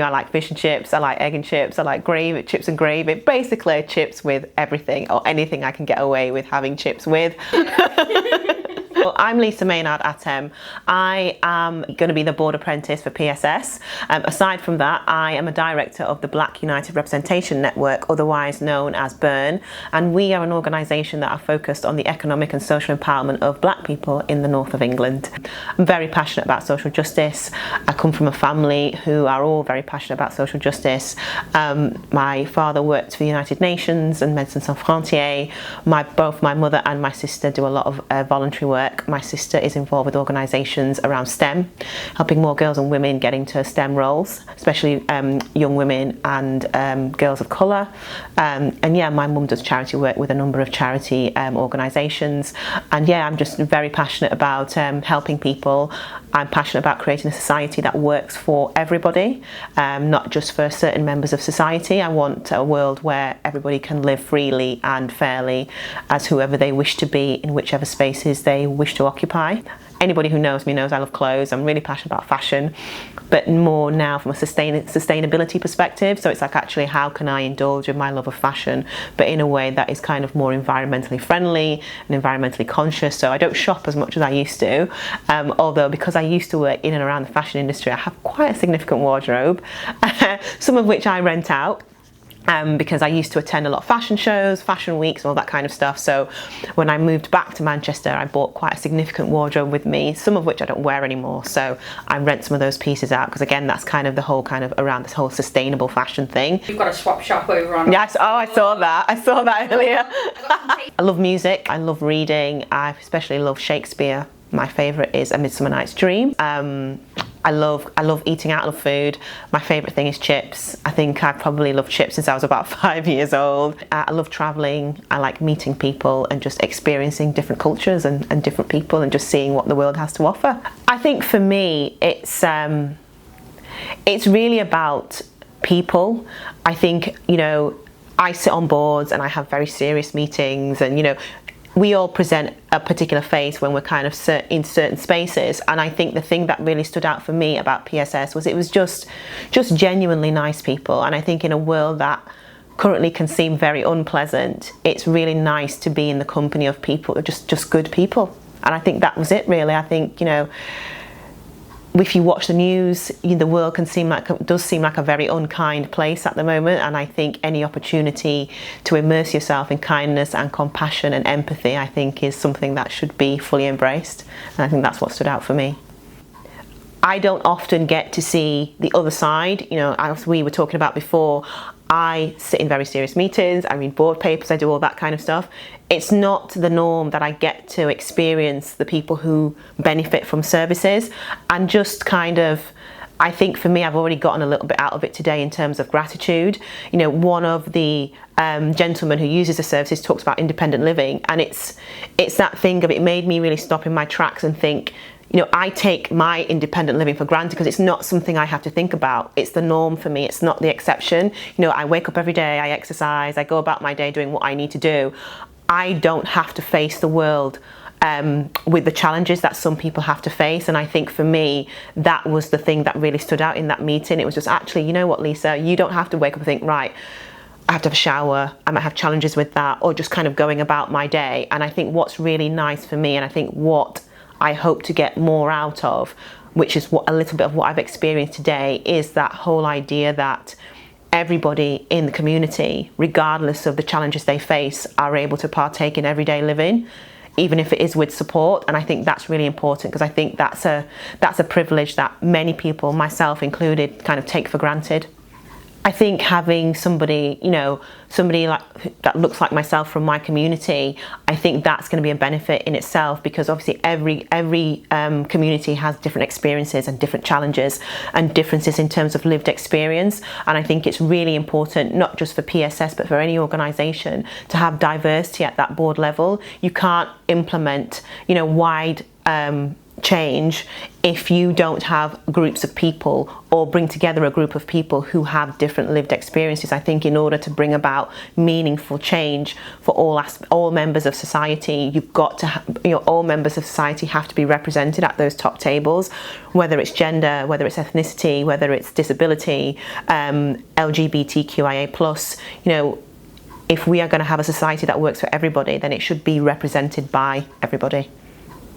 I like fish and chips, I like egg and chips, I like gravy, chips and gravy, basically chips with everything or anything I can get away with having chips with. Well, I'm Lisa Maynard-Atem. I am going to be the board apprentice for PSS. Aside from that, I am a director of the Black United Representation Network, otherwise known as BURN, and we are an organisation that are focused on the economic and social empowerment of black people in the north of England. I'm very passionate about social justice. I come from a family who are all very passionate about social justice. My father worked for the United Nations and Médecins Sans Frontières. Both my mother and my sister do a lot of voluntary work. My sister is involved with organisations around STEM, helping more girls and women get into STEM roles, especially young women and girls of colour. And yeah, my mum does charity work with a number of charity organisations. And yeah, I'm just very passionate about helping people. I'm passionate about creating a society that works for everybody, not just for certain members of society. I want a world where everybody can live freely and fairly as whoever they wish to be in whichever spaces they wish to occupy. Anybody who knows me knows I love clothes. I'm really passionate about fashion, but more now from a sustainability perspective. So it's like, actually, how can I indulge in my love of fashion, but in a way that is kind of more environmentally friendly and environmentally conscious. So I don't shop as much as I used to, although because I used to work in and around the fashion industry, I have quite a significant wardrobe, some of which I rent out. Because I used to attend a lot of fashion shows, fashion weeks, and all that kind of stuff. So when I moved back to Manchester, I bought quite a significant wardrobe with me, some of which I don't wear anymore. So I rent some of those pieces out because, again, that's kind of the whole kind of around this whole sustainable fashion thing. You've got a swap shop over on. Yes. Oh, I saw that. I saw that earlier. I love music. I love reading. I especially love Shakespeare. My favourite is A Midsummer Night's Dream. I love eating out of food. My favourite thing is chips. I think I've probably loved chips since I was about 5 years old. I love travelling. I like meeting people and just experiencing different cultures and different people and just seeing what the world has to offer. I think for me, it's really about people. I think, I sit on boards and I have very serious meetings, and we all present a particular face when we're kind of in certain spaces. And I think the thing that really stood out for me about PSS was it was just genuinely nice people. And I think in a world that currently can seem very unpleasant, it's really nice to be in the company of people, just good people. And I think that was it, really. I think, if you watch the news, the world does seem like a very unkind place at the moment, and I think any opportunity to immerse yourself in kindness and compassion and empathy, I think, is something that should be fully embraced, and I think that's what stood out for me. I don't often get to see the other side. As we were talking about before, I sit in very serious meetings, I read board papers, I do all that kind of stuff. It's not the norm that I get to experience the people who benefit from services, and just kind of, I think for me, I've already gotten a little bit out of it today in terms of gratitude. One of the gentlemen who uses the services talks about independent living, and it's that thing of, it made me really stop in my tracks and think, I take my independent living for granted because it's not something I have to think about. It's the norm for me. It's not the exception. I wake up every day, I exercise, I go about my day doing what I need to do. I don't have to face the world with the challenges that some people have to face. And I think for me, that was the thing that really stood out in that meeting. It was just, actually, you know what, Lisa, you don't have to wake up and think, right, I have to have a shower, I might have challenges with that, or just kind of going about my day. And I think what's really nice for me, and I think what I hope to get more out of, which is a little bit of what I've experienced today, is that whole idea that everybody in the community, regardless of the challenges they face, are able to partake in everyday living, even if it is with support. And I think that's really important, because I think that's a privilege that many people, myself included, kind of take for granted. I think having somebody like that looks like myself from my community, I think that's going to be a benefit in itself, because obviously every community has different experiences and different challenges and differences in terms of lived experience. And I think it's really important, not just for PSS but for any organisation, to have diversity at that board level. You can't implement wide change if you don't have groups of people or bring together a group of people who have different lived experiences. I think in order to bring about meaningful change for all members of society, you've got to all members of society have to be represented at those top tables, whether it's gender, whether it's ethnicity, whether it's disability, LGBTQIA+. If we are going to have a society that works for everybody, then it should be represented by everybody.